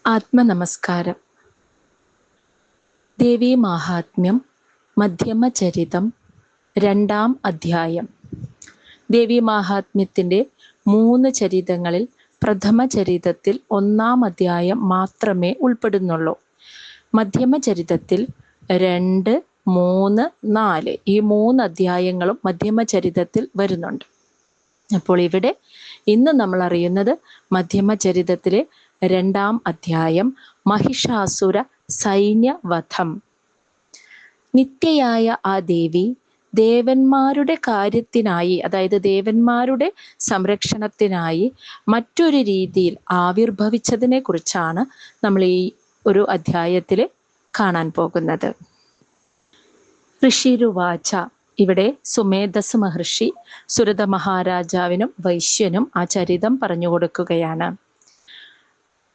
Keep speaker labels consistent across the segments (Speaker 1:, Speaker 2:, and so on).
Speaker 1: ആത്മനമസ്കാരം. ദേവീ മാഹാത്മ്യം മധ്യമചരിതം 2-ാം അധ്യായം. ദേവീ മാഹാത്മ്യത്തിൻ്റെ 3 ചരിതങ്ങളിൽ പ്രഥമ ചരിതത്തിൽ 1-ാം അധ്യായം മാത്രമേ ഉൾപ്പെടുന്നുള്ളൂ. മധ്യമചരിതത്തിൽ 2, 3, 4 ഈ 3 അധ്യായങ്ങളും മധ്യമചരിതത്തിൽ വരുന്നുണ്ട്. അപ്പോൾ ഇവിടെ ഇന്ന് നമ്മൾ അറിയുന്നത് മധ്യമചരിതത്തിലെ 2-ാം അധ്യായം, മഹിഷാസുര സൈന്യവധം. നിത്യയായ ആ ദേവി ദേവന്മാരുടെ കാര്യത്തിനായി, അതായത് ദേവന്മാരുടെ സംരക്ഷണത്തിനായി മറ്റൊരു രീതിയിൽ ആവിർഭവിച്ചതിനെ കുറിച്ചാണ് നമ്മൾ ഈ ഒരു അധ്യായത്തിൽ കാണാൻ പോകുന്നത്. ഋഷിരുവാച. ഇവിടെ സുമേധസ് മഹർഷി സുരത മഹാരാജാവിനും വൈശ്യനും ആ ചരിതം പറഞ്ഞു കൊടുക്കുകയാണ്.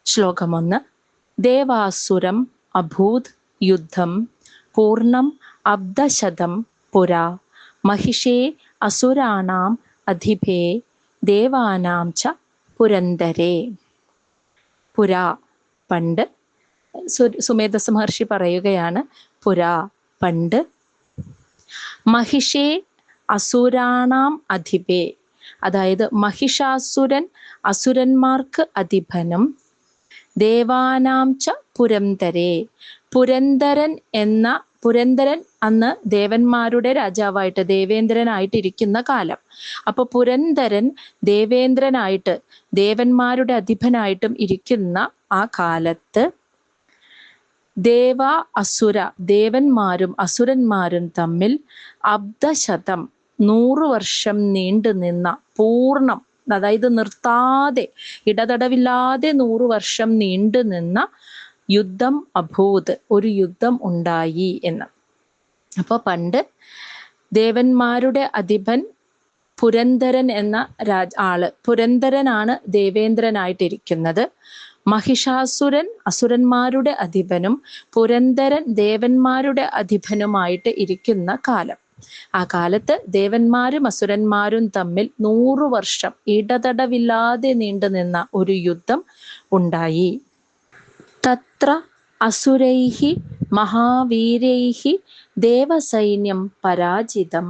Speaker 1: ശ്ലോകം 1. ദേവാസുരം അഭൂത് യുദ്ധം പൂർണ്ണം അബ്ദശതം പുരാ മഹിഷേ അസുരാണാം അധിപേ ദേവാനാം ച പുരന്തരേ. പുരാ പണ്ട്, സുമേധസ് മഹർഷി പറയുകയാണ്, പുരാ പണ്ട്, മഹിഷേ അസുരാണാം അധിപേ, അതായത് മഹിഷാസുരൻ അസുരന്മാർക്ക് അധിപനും ദേവാനാം ച പുരന്തരേ, പുരന്തരൻ അന്ന് ദേവന്മാരുടെ രാജാവായിട്ട് ദേവേന്ദ്രനായിട്ടിരിക്കുന്ന കാലം. അപ്പൊ പുരന്തരൻ ദേവേന്ദ്രനായിട്ട് ദേവന്മാരുടെ അധിപനായിട്ടും ഇരിക്കുന്ന ആ കാലത്ത് ദേവ അസുര, ദേവന്മാരും അസുരന്മാരും തമ്മിൽ അബ്ദശതം 100 വർഷം നീണ്ടു നിന്ന പൂർണ്ണം, അതായത് നിർത്താതെ ഇടതടവില്ലാതെ 100 വർഷം നീണ്ടു നിന്ന യുദ്ധം അഭൂത്, ഒരു യുദ്ധം ഉണ്ടായി എന്ന്. അപ്പൊ പണ്ട് ദേവന്മാരുടെ അധിപൻ പുരന്തരൻ എന്ന പുരന്തരനാണ് ദേവേന്ദ്രനായിട്ടിരിക്കുന്നത്. മഹിഷാസുരൻ അസുരന്മാരുടെ അധിപനും പുരന്തരൻ ദേവന്മാരുടെ അധിപനുമായിട്ട് ഇരിക്കുന്ന കാലം. ആ കാലത്ത് ദേവന്മാരും അസുരന്മാരും തമ്മിൽ 100 വർഷം ഇടതടവില്ലാതെ നീണ്ടുനിന്ന ഒരു യുദ്ധം ഉണ്ടായി. തത്ര അസുരൈഹി മഹാവീരൈഹി ദേവസൈന്യം പരാജിതം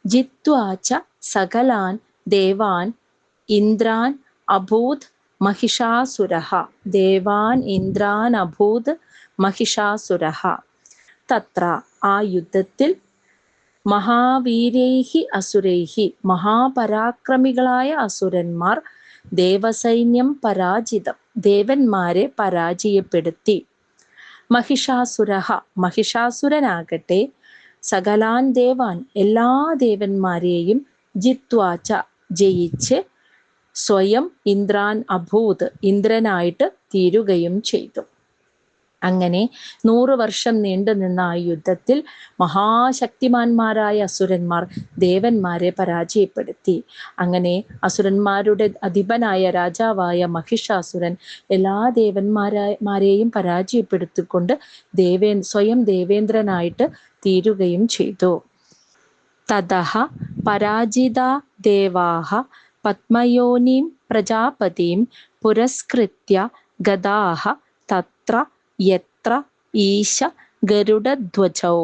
Speaker 1: ജിത്വാച സകലാൻ ദേവാൻ ഇന്ദ്രാൻ അഭൂത് മഹിഷാസുരഃ. ദേവാൻ ഇന്ദ്രാൻ അഭൂത് മഹിഷാസുരഃ. തത്ര ആ യുദ്ധത്തിൽ മഹാവീരൈഹി അസുരൈഹി മഹാപരാക്രമികളായ അസുരന്മാർ ദേവസൈന്യം പരാജിതം ദേവന്മാരെ പരാജയപ്പെടുത്തി. മഹിഷാസുരഃ മഹിഷാസുരനാകട്ടെ സകലാൻ ദേവാൻ എല്ലാ ദേവന്മാരെയും ജിത്വാച ജയിച്ച് സ്വയം ഇന്ദ്രാൻ അഭൂത് ഇന്ദ്രനായിട്ട് തീരുകയും ചെയ്തു. അങ്ങനെ 100 വർഷം നീണ്ടു നിന്ന ആ യുദ്ധത്തിൽ മഹാശക്തിമാന്മാരായ അസുരന്മാർ ദേവന്മാരെ പരാജയപ്പെടുത്തി. അങ്ങനെ അസുരന്മാരുടെ അധിപനായ രാജാവായ മഹിഷാസുരൻ എല്ലാ ദേവന്മാരെയും പരാജയപ്പെടുത്തിക്കൊണ്ട് സ്വയം ദേവേന്ദ്രനായിട്ട് തീരുകയും ചെയ്തു. തതഃ പരാജിതാ ദേവാഃ പത്മയോനിം പ്രജാപതിം പുരസ്കൃത്യ ഗതാഃ തത്ര യത്ര ഈശ ഗരുഡധ്വജൗ.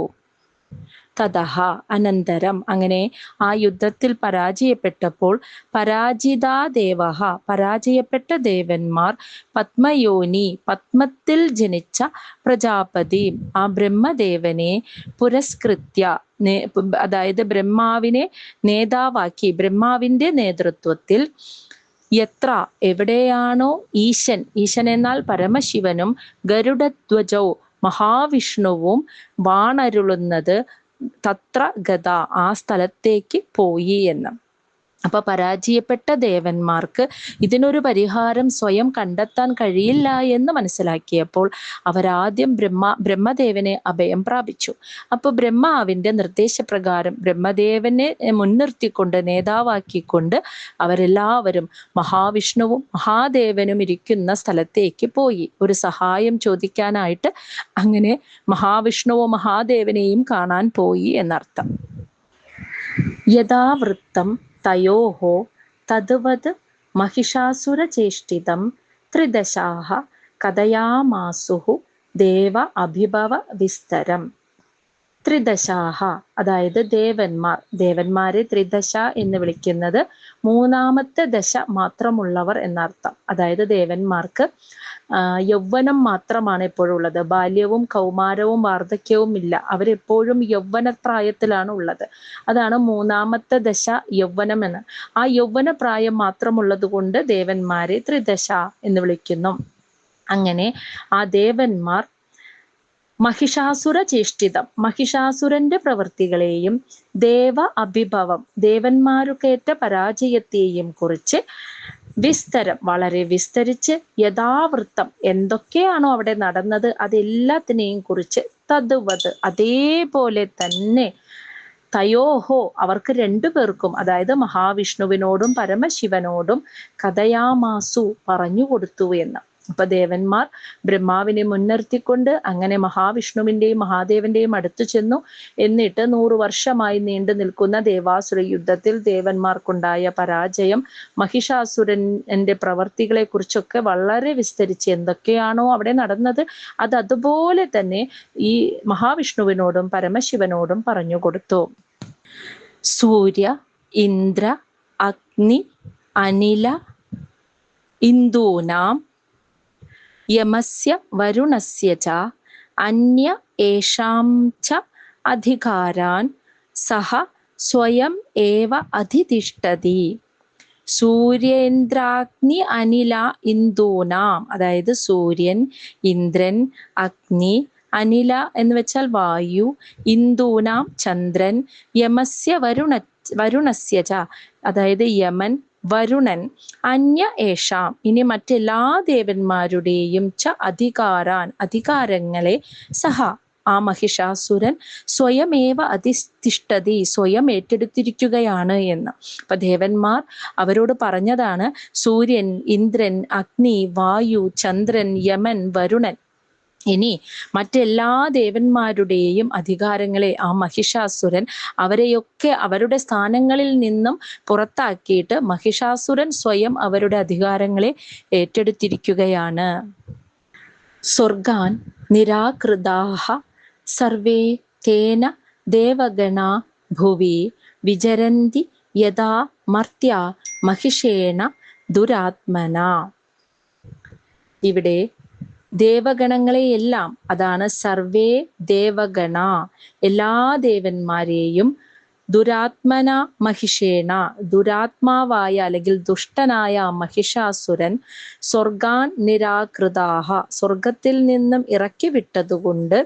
Speaker 1: തതഃ അനന്തരം, അങ്ങനെ ആ യുദ്ധത്തിൽ പരാജയപ്പെട്ടപ്പോൾ പരാജിതാ ദേവഃ പരാജയപ്പെട്ട ദേവന്മാർ പത്മയോനി പത്മത്തിൽ ജനിച്ച പ്രജാപതി ആ ബ്രഹ്മദേവനെ പുരസ്കൃത്യ, അതായത് ബ്രഹ്മാവിനെ നേതാവാക്കി, ബ്രഹ്മാവിൻ്റെ നേതൃത്വത്തിൽ യത്ര എവിടെയാണോ ഈശൻ എന്നാൽ പരമശിവനും ഗരുഡധ്വജൗ മഹാവിഷ്ണുവും വാണരുളുന്നത് തത്ര ഗത ആ സ്ഥലത്തേക്ക് പോയി എന്ന്. അപ്പൊ പരാജയപ്പെട്ട ദേവന്മാർക്ക് ഇതിനൊരു പരിഹാരം സ്വയം കണ്ടെത്താൻ കഴിയില്ല എന്ന് മനസ്സിലാക്കിയപ്പോൾ അവരാദ്യം ബ്രഹ്മദേവനെ അഭയം പ്രാപിച്ചു. അപ്പോൾ ബ്രഹ്മാവിൻ്റെ നിർദ്ദേശപ്രകാരം ബ്രഹ്മദേവനെ മുൻനിർത്തിക്കൊണ്ട് നേതാവാക്കിക്കൊണ്ട് അവരെല്ലാവരും മഹാവിഷ്ണുവും മഹാദേവനും ഇരിക്കുന്ന സ്ഥലത്തേക്ക് പോയി ഒരു സഹായം ചോദിക്കാനായിട്ട്. അങ്ങനെ മഹാവിഷ്ണുവും മഹാദേവനെയും കാണാൻ പോയി എന്നർത്ഥം. യഥാവൃത്തം തയോഹോ തദ്വത് महिषासुरचेष्टितं त्रिदशाः കഥയാമാസുഹു ദേവ അഭിഭവ വിസ്തരം. ത്രിദശാഹ, അതായത് ദേവന്മാരെ ത്രിദശ എന്ന് വിളിക്കുന്നത് മൂന്നാമത്തെ ദശ മാത്രമുള്ളവർ എന്നർത്ഥം. അതായത് ദേവന്മാർക്ക് യൗവനം മാത്രമാണ് എപ്പോഴും ഉള്ളത്. ബാല്യവും കൗമാരവും വാർദ്ധക്യവും ഇല്ല. അവരെപ്പോഴും യൗവനപ്രായത്തിലാണ് ഉള്ളത്. അതാണ് മൂന്നാമത്തെ ദശ യൗവനം എന്ന്. ആ യൗവന പ്രായം മാത്രമുള്ളത് കൊണ്ട് ദേവന്മാരെ ത്രിദശ എന്ന് വിളിക്കുന്നു. അങ്ങനെ ആ ദേവന്മാർ മഹിഷാസുര ചേഷ്ടിതം, മഹിഷാസുരന്റെ പ്രവൃത്തികളെയും ദേവ അഭിഭവം, ദേവന്മാരുക്കേറ്റ പരാജയത്തെയും കുറിച്ച് വിസ്തരം, വളരെ വിസ്തരിച്ച് യഥാവൃത്തം, എന്തൊക്കെയാണോ അവിടെ നടന്നത് അതെല്ലാത്തിനെയും കുറിച്ച് തദ്വത്, അതേപോലെ തന്നെ തയോഹോ, അവർക്ക് രണ്ടുപേർക്കും, അതായത് മഹാവിഷ്ണുവിനോടും പരമശിവനോടും കഥയാമാസു പറഞ്ഞു കൊടുത്തു എന്ന്. അപ്പൊ ദേവന്മാർ ബ്രഹ്മാവിനെ മുൻനിർത്തിക്കൊണ്ട് അങ്ങനെ മഹാവിഷ്ണുവിന്റെയും മഹാദേവന്റെയും അടുത്തു ചെന്നു. എന്നിട്ട് 100 വർഷമായി നീണ്ടു നിൽക്കുന്ന ദേവാസുര യുദ്ധത്തിൽ ദേവന്മാർക്കുണ്ടായ പരാജയം, മഹിഷാസുരന്റെ പ്രവർത്തികളെ കുറിച്ചൊക്കെ വളരെ വിസ്തരിച്ച് എന്തൊക്കെയാണോ അവിടെ നടന്നത് അത് അതുപോലെ തന്നെ ഈ മഹാവിഷ്ണുവിനോടും പരമശിവനോടും പറഞ്ഞു കൊടുത്തു. സൂര്യ, ഇന്ദ്ര, അഗ്നി, അനില, ഇന്ദൂനാം, യമസ്യ വരുണസ്യ ച അന്യ യേഷാം ച അധികാരാൻ സഹ സ്വയം ഏവ അധിതിഷ്ഠതി. സൂര്യേന്ദ്രാഗ്നി അനില ഇന്ദൂനാം, അതായത് സൂര്യൻ, ഇന്ദ്രൻ, അഗ്നി, അനില എന്ന് വെച്ചാൽ വായു, ഇന്ദൂനാം ചന്ദ്രൻ, യമസ്യ വരുണസ്യ ച, അതായത് യമൻ, വരുണൻ, അന്യ ഏഷാം, ഇനി മറ്റെല്ലാ ദേവന്മാരുടെയും ച അധികാരാൻ, അധികാരങ്ങളെ, സഹ, ആ മഹിഷാസുരൻ, സ്വയമേവ അധിഷ്ഠതി, സ്വയം ഏറ്റെടുത്തിരിക്കുകയാണ് എന്ന്. അപ്പൊ ദേവന്മാർ അവരോട് പറഞ്ഞതാണ് സൂര്യൻ, ഇന്ദ്രൻ, അഗ്നി, വായു, ചന്ദ്രൻ, യമൻ, വരുണൻ, ഇനി മറ്റെല്ലാ ദേവന്മാരുടെയും അധികാരങ്ങളെ ആ മഹിഷാസുരൻ, അവരെയൊക്കെ അവരുടെ സ്ഥാനങ്ങളിൽ നിന്നും പുറത്താക്കിയിട്ട് മഹിഷാസുരൻ സ്വയം അവരുടെ അധികാരങ്ങളെ ഏറ്റെടുത്തിരിക്കുകയാണ്. സ്വർഗാൻ നിരാകൃതാഹ സർവേ തേന ദേവഗണാ ഭുവി വിചരന്തി യഥാ മർത്യാ മഹിഷേണ ദുരാത്മന. ഇവിടെ ദേവഗണങ്ങളെയെല്ലാം, അതാണ് സർവേ ദേവഗണ, എല്ലാ ദേവന്മാരെയും ദുരാത്മന മഹിഷേണ, ദുരാത്മാവായ അല്ലെങ്കിൽ ദുഷ്ടനായ മഹിഷാസുരൻ സ്വർഗാൻ നിരാകൃതാഹ, സ്വർഗത്തിൽ നിന്നും ഇറക്കി വിട്ടതുകൊണ്ട്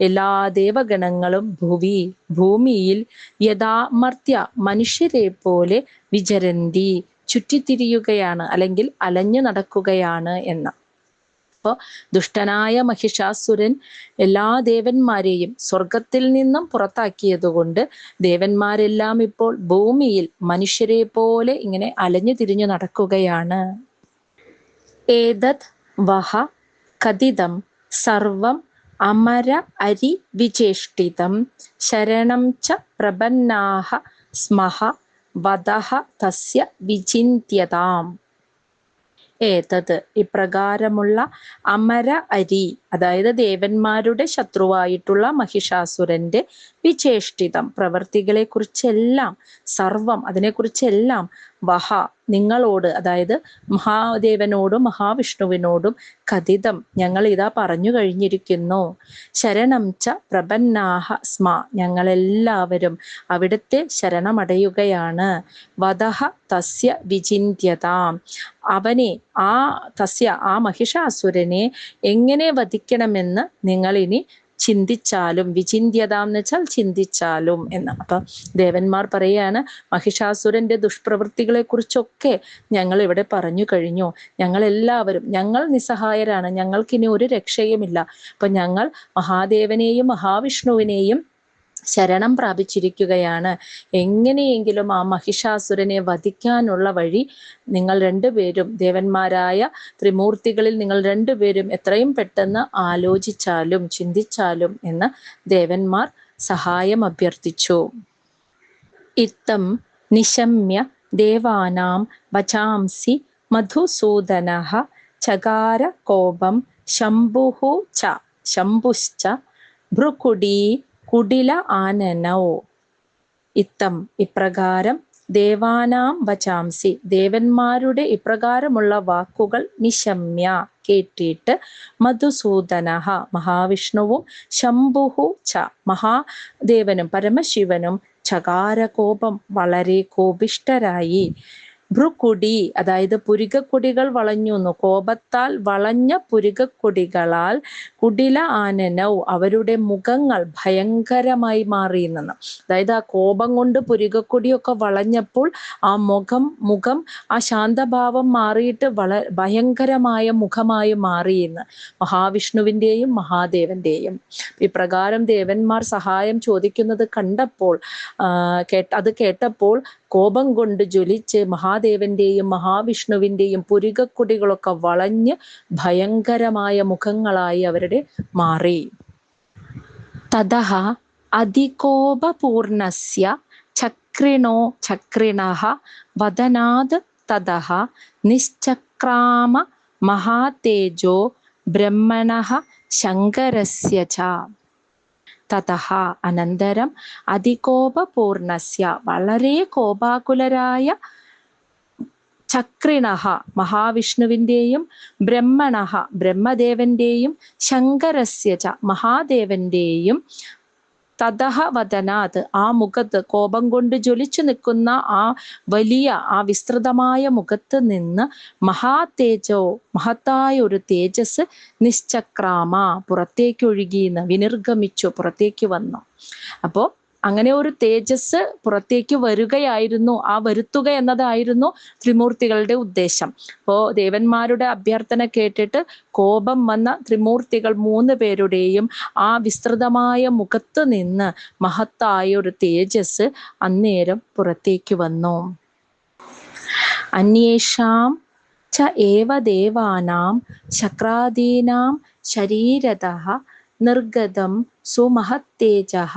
Speaker 1: എല്ലാ ദേവഗണങ്ങളും ഭുവി, ഭൂമിയിൽ, യഥാ മർത്യ, മനുഷ്യരെ പോലെ, വിചരന്തി, ചുറ്റിത്തിരിയുകയാണ് അല്ലെങ്കിൽ അലഞ്ഞു നടക്കുകയാണ് എന്ന്. അപ്പോൾ ദുഷ്ടനായ മഹിഷാസുരൻ എല്ലാ ദേവന്മാരെയും സ്വർഗത്തിൽ നിന്നും പുറത്താക്കിയതുകൊണ്ട് ദേവന്മാരെല്ലാം ഇപ്പോൾ ഭൂമിയിൽ മനുഷ്യരെ പോലെ ഇങ്ങനെ അലഞ്ഞു തിരിഞ്ഞു നടക്കുകയാണ്. ഏതത് വഹ കഥിതം സർവം അമര അരി വിചേഷ്ടിതം ശരണം ച പ്രപന്നാഹ സ്മഹ വദഹ തസ്യ വിചിന്ത്യതാം. ഏതത്, ഇപ്രകാരമുള്ള അമര അരി, അതായത് ദേവന്മാരുടെ ശത്രുവായിട്ടുള്ള മഹിഷാസുരന്റെ വിചേഷ്ടിതം, പ്രവർത്തികളെ കുറിച്ചെല്ലാം, സർവം, അതിനെക്കുറിച്ചെല്ലാം, വഹ, നിങ്ങളോട്, അതായത് മഹാദേവനോടും മഹാവിഷ്ണുവിനോടും കഥിതം, ഞങ്ങൾ ഇതാ പറഞ്ഞു കഴിഞ്ഞിരിക്കുന്നു. ശരണം ച പ്രപന്നാഹ സ്മ, ഞങ്ങളെല്ലാവരും അവിടുത്തെ ശരണമടയുകയാണ്. വദഹ തസ്യ വിചിന്ത്യതാം, അവനെ, ആ മഹിഷാസുരനെ എങ്ങനെ വധിക്കണമെന്ന് നിങ്ങൾ ഇനി ചിന്തിച്ചാലും, വിചിന്ത്യതാം എന്ന് വെച്ചാൽ ചിന്തിച്ചാലും എന്ന്. അപ്പൊ ദേവന്മാർ പറയാണ്, മഹിഷാസുരന്റെ ദുഷ്പ്രവൃത്തികളെ കുറിച്ചൊക്കെ ഞങ്ങൾ ഇവിടെ പറഞ്ഞു കഴിഞ്ഞു. ഞങ്ങൾ നിസ്സഹായരാണ്, ഞങ്ങൾക്കിനി ഒരു രക്ഷയുമില്ല. അപ്പൊ ഞങ്ങൾ മഹാദേവനെയും മഹാവിഷ്ണുവിനെയും ശരണം പ്രാപിച്ചിരിക്കുകയാണ്. എങ്ങനെയെങ്കിലും ആ മഹിഷാസുരനെ വധിക്കാനുള്ള വഴി നിങ്ങൾ രണ്ടുപേരും, ദേവന്മാരായ ത്രിമൂർത്തികളിൽ നിങ്ങൾ രണ്ടുപേരും എത്രയും പെട്ടെന്ന് ആലോചിച്ചാലും ചിന്തിച്ചാലും എന്ന് ദേവന്മാർ സഹായം അഭ്യർത്ഥിച്ചു. ഇത്തം നിശമ്യ ദേവാനാം വചാംസി മധുസൂദനഃ ചകാര കോപം ശംഭുഹു ച ശംഭുശ്ച ഭ്രുകുടി കുടില ആനനോ. ഇത്തം ഇപ്രകാരം ദേവാനാം വചാംസി ദേവന്മാരുടെ ഇപ്രകാരമുള്ള വാക്കുകൾ നിശമ്യ കേട്ടിട്ട് മധുസൂദനഃ മഹാവിഷ്ണുവും ശംഭുഹു ച മഹാദേവനും പരമശിവനും ചകാര കോപം വളരെ കോപിഷ്ഠരായി. ഭ്രുകുടി അതായത് പുരികക്കൊടികൾ വളഞ്ഞു. കോപത്താൽ വളഞ്ഞ പുരികക്കൊടികളാൽ കുടില ആനനൗ അവരുടെ മുഖങ്ങൾ ഭയങ്കരമായി മാറിയെന്ന്. അതായത് ആ കോപം കൊണ്ട് പുരികക്കൊടിയൊക്കെ വളഞ്ഞപ്പോൾ ആ മുഖം ആ ശാന്തഭാവം മാറിയിട്ട് ഭയങ്കരമായ മുഖമായി മാറിയെന്ന് മഹാവിഷ്ണുവിൻ്റെയും മഹാദേവന്റെയും. ഇപ്രകാരം ദേവന്മാർ സഹായം ചോദിക്കുന്നത് കണ്ടപ്പോൾ അത് കേട്ടപ്പോൾ കോപം കൊണ്ട് ജ്വലിച്ച് മഹാദേവന്റെയും മഹാവിഷ്ണുവിന്റെയും പുരികക്കൊടികളൊക്കെ വളഞ്ഞ് ഭയങ്കരമായ മുഖങ്ങളായി അവരുടെ മാറി. തതഃ അതികോപപൂർണസ്യ ചക്രിണഃ വദനാത് തതഃ നിശ്ചക്രാമ മഹാതേജോ ബ്രഹ്മണഃ ശങ്കരസ്യ ച. തതഃ അനന്തരം അതികോപപൂർണസ്യ വളരെ കോപാകുലരായ ചക്രിണഃ മഹാവിഷ്ണുവിൻ്റെയും ബ്രഹ്മണഃ ബ്രഹ്മദേവന്റെയും ശങ്കരസ്യ ച മഹാദേവന്റെയും തതഃ വദനാത് ആ മുഖത്ത് കോപം കൊണ്ട് ജ്വലിച്ചു നിൽക്കുന്ന ആ വലിയ ആ വിസ്തൃതമായ മുഖത്ത് നിന്ന് മഹാതേജോ മഹത്തായ ഒരു തേജസ് നിശ്ചക്രാമ പുറത്തേക്ക് ഒഴുകിയെന്ന് വിനിർഗമിച്ചു പുറത്തേക്ക് വന്നു. അപ്പോൾ അങ്ങനെ ഒരു തേജസ് പുറത്തേക്ക് വരികയായിരുന്നു. ആ വരുത്തുക എന്നതായിരുന്നു ത്രിമൂർത്തികളുടെ ഉദ്ദേശം. അപ്പോൾ ദേവന്മാരുടെ അഭ്യർത്ഥന കേട്ടിട്ട് കോപം വന്ന ത്രിമൂർത്തികൾ 3 പേരുടെയും ആ വിസ്തൃതമായ മുഖത്ത് നിന്ന് മഹത്തായ ഒരു തേജസ് അന്നേരം പുറത്തേക്ക് വന്നു. അന്യേഷാം ച ഏവ ദേവാനാം ശക്രാദീനാം ശരീരതഃ നിർഗതം സുമഹത്തേജഃ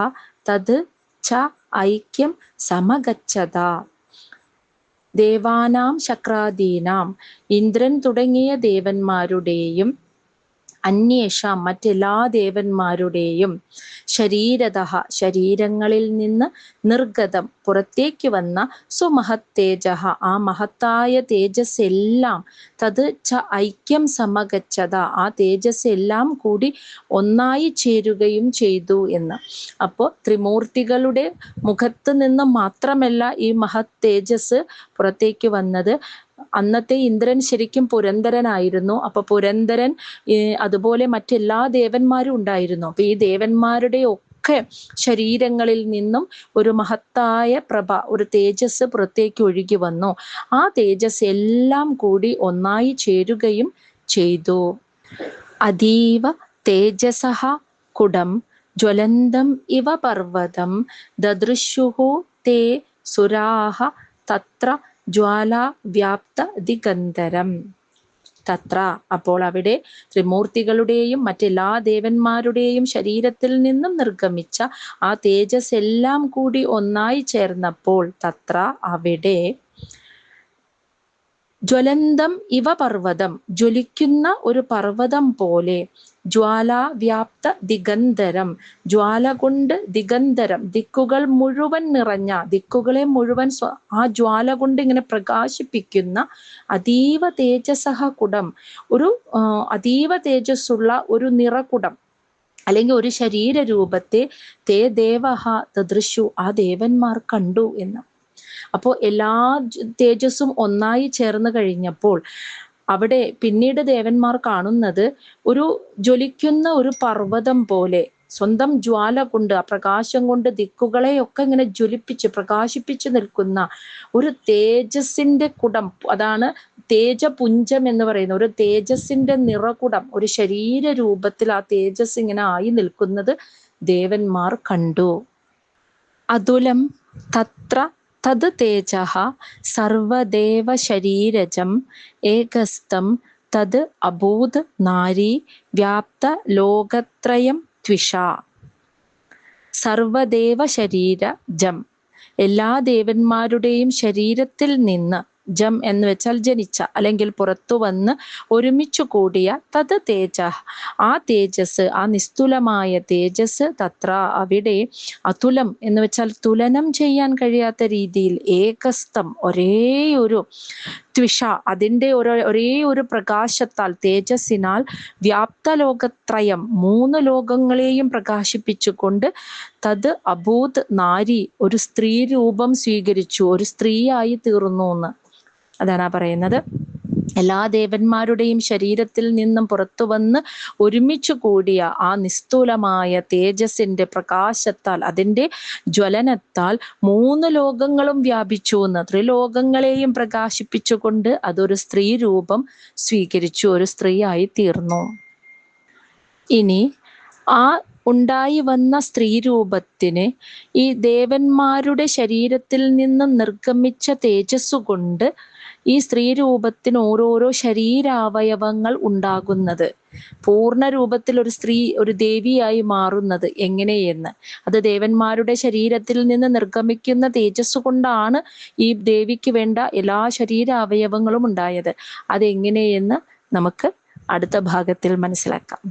Speaker 1: തത് ച ഐക്യം സമഗച്ഛത. ദേവാനാം ശക്രാദീനാം ഇന്ദ്രൻ തുടങ്ങിയ ദേവന്മാരുടെയും അന്വേഷാം മറ്റെല്ലാ ദേവന്മാരുടെയും ശരീരതഃ ശരീരങ്ങളിൽ നിന്ന് നിർഗതം പുറത്തേക്ക് വന്ന സുമഹത്തേജഃ ആ മഹത്തായ തേജസ് എല്ലാം തത് ച ഐക്യം സമഗച്ഛത ആ തേജസ് എല്ലാം കൂടി ഒന്നായി ചേരുകയും ചെയ്തു എന്ന്. അപ്പോൾ ത്രിമൂർത്തികളുടെ മുഖത്ത് നിന്ന് മാത്രമല്ല ഈ മഹത് തേജസ് പുറത്തേക്ക് വന്നത്. അന്നത്തെ ഇന്ദ്രൻ ശരിക്കും പുരന്ദരനായിരുന്നു. അപ്പൊ പുരന്ദരൻ അതുപോലെ മറ്റെല്ലാ ദേവന്മാരും ഉണ്ടായിരുന്നു. അപ്പൊ ഈ ദേവന്മാരുടെ ഒക്കെ ശരീരങ്ങളിൽ നിന്നും ഒരു മഹത്തായ പ്രഭ ഒരു തേജസ് പുറത്തേക്ക് ഒഴുകി വന്നു. ആ തേജസ് എല്ലാം കൂടി ഒന്നായി ചേരുകയും ചെയ്തു. അതീവ തേജസഃ കുടം ജ്വലന്തം ഇവ പർവ്വതം ദദൃശുഹു തേ സുരാഹ തത്ര ജ്വാലാ വ്യാപ്ത ദിഗന്ധരം. തത്ര അപ്പോൾ അവിടെ ത്രിമൂർത്തികളുടെയും മറ്റെല്ലാ ദേവന്മാരുടെയും ശരീരത്തിൽ നിന്നും നിർഗമിച്ച ആ തേജസ് എല്ലാം കൂടി ഒന്നായി ചേർന്നപ്പോൾ തത്ര അവിടെ ജ്വലന്തം ഇവ പർവ്വതം ജ്വലിക്കുന്ന ഒരു പർവ്വതം പോലെ ജ്വാലാ വ്യാപ്ത ദിഗന്ധരം ജ്വാല കൊണ്ട് ദിഗന്ധരം ദിക്കുകൾ മുഴുവൻ നിറഞ്ഞ ദിക്കുകളെ മുഴുവൻ ആ ജ്വാല കൊണ്ട് ഇങ്ങനെ പ്രകാശിപ്പിക്കുന്ന അതീവ തേജസഃ കുടം ഒരു അതീവ തേജസ്സുള്ള ഒരു നിറകുടം അല്ലെങ്കിൽ ഒരു ശരീര രൂപത്തെ തേ ദേവഃ ദദൃശു ആ ദേവന്മാർ കണ്ടു എന്ന്. അപ്പോൾ എല്ലാ തേജസ്സും ഒന്നായി ചേർന്ന് കഴിഞ്ഞപ്പോൾ അവിടെ പിന്നീട് ദേവന്മാർ കാണുന്നത് ഒരു ജ്വലിക്കുന്ന ഒരു പർവ്വതം പോലെ സ്വന്തം ജ്വാല കൊണ്ട് ആ പ്രകാശം കൊണ്ട് ദിക്കുകളെയൊക്കെ ഇങ്ങനെ ജ്വലിപ്പിച്ച് പ്രകാശിപ്പിച്ച് നിൽക്കുന്ന ഒരു തേജസ്സിന്റെ കുടം. അതാണ് തേജപുഞ്ചം എന്ന് പറയുന്ന ഒരു തേജസ്സിന്റെ നിറകുടം ഒരു ശരീര രൂപത്തിൽ ആ തേജസ് ഇങ്ങനെ ആയി നിൽക്കുന്നത് ദേവന്മാർ കണ്ടു. അതുലം തത്ര തത് തേജഃ സർവദേവ ശരീരജം ഏകസ്തം തത് അഭൂത് നാരി വ്യാപ്ത ലോകത്രയം ത്വിഷ. സർവദേവ ശരീരജം എല്ലാ ദേവന്മാരുടെയും ശരീരത്തിൽ നിന്ന് ജം എന്ന് വെച്ചാൽ ജനിച്ച, അല്ലെങ്കിൽ പുറത്തു വന്ന് ഒരുമിച്ചു കൂടിയ തത് തേജ, ആ തേജസ്, ആ നിസ്തുലമായ തേജസ്, തത്ര അവിടെ, അതുലം എന്ന് വെച്ചാൽ തുലനം ചെയ്യാൻ കഴിയാത്ത രീതിയിൽ, ഏകസ്തം ഒരേ ഒരു ത്വിഷ, അതിൻ്റെ ഒരേ ഒരു പ്രകാശത്താൽ, തേജസ്സിനാൽ, വ്യാപ്ത ലോകത്രയം, 3 ലോകങ്ങളെയും പ്രകാശിപ്പിച്ചുകൊണ്ട്, തത് അഭൂത് നാരി, ഒരു സ്ത്രീ രൂപം സ്വീകരിച്ചു, ഒരു സ്ത്രീയായി തീർന്നു എന്ന്. അതാണ് ആ പറയുന്നത്. എല്ലാ ദേവന്മാരുടെയും ശരീരത്തിൽ നിന്നും പുറത്തു വന്ന് ഒരുമിച്ചു കൂടിയ ആ നിസ്തുലമായ തേജസ്സിന്റെ പ്രകാശത്താൽ, അതിൻ്റെ ജ്വലനത്താൽ 3 ലോകങ്ങളും വ്യാപിച്ചു എന്ന്, ത്രിലോകങ്ങളെയും പ്രകാശിപ്പിച്ചുകൊണ്ട് അതൊരു സ്ത്രീ രൂപം സ്വീകരിച്ചു, ഒരു സ്ത്രീയായി തീർന്നു. ഇനി ആ ഉണ്ടായി വന്ന സ്ത്രീ രൂപത്തിന് ഈ ദേവന്മാരുടെ ശരീരത്തിൽ നിന്ന് നിർഗമിച്ച തേജസ്സുകൊണ്ട് ഈ സ്ത്രീ രൂപത്തിന് ഓരോരോ ശരീരാവയവങ്ങൾ ഉണ്ടാകുന്നത്, പൂർണ്ണ രൂപത്തിൽ ഒരു സ്ത്രീ, ഒരു ദേവിയായി മാറുന്നത് എങ്ങനെയെന്ന്, അത് ദേവന്മാരുടെ ശരീരത്തിൽ നിന്ന് നിർഗമിക്കുന്ന തേജസ് കൊണ്ടാണ് ഈ ദേവിക്ക് വേണ്ട എല്ലാ ശരീരാവയവങ്ങളും ഉണ്ടായത്. അതെങ്ങനെയെന്ന് നമുക്ക് അടുത്ത ഭാഗത്തിൽ മനസ്സിലാക്കാം.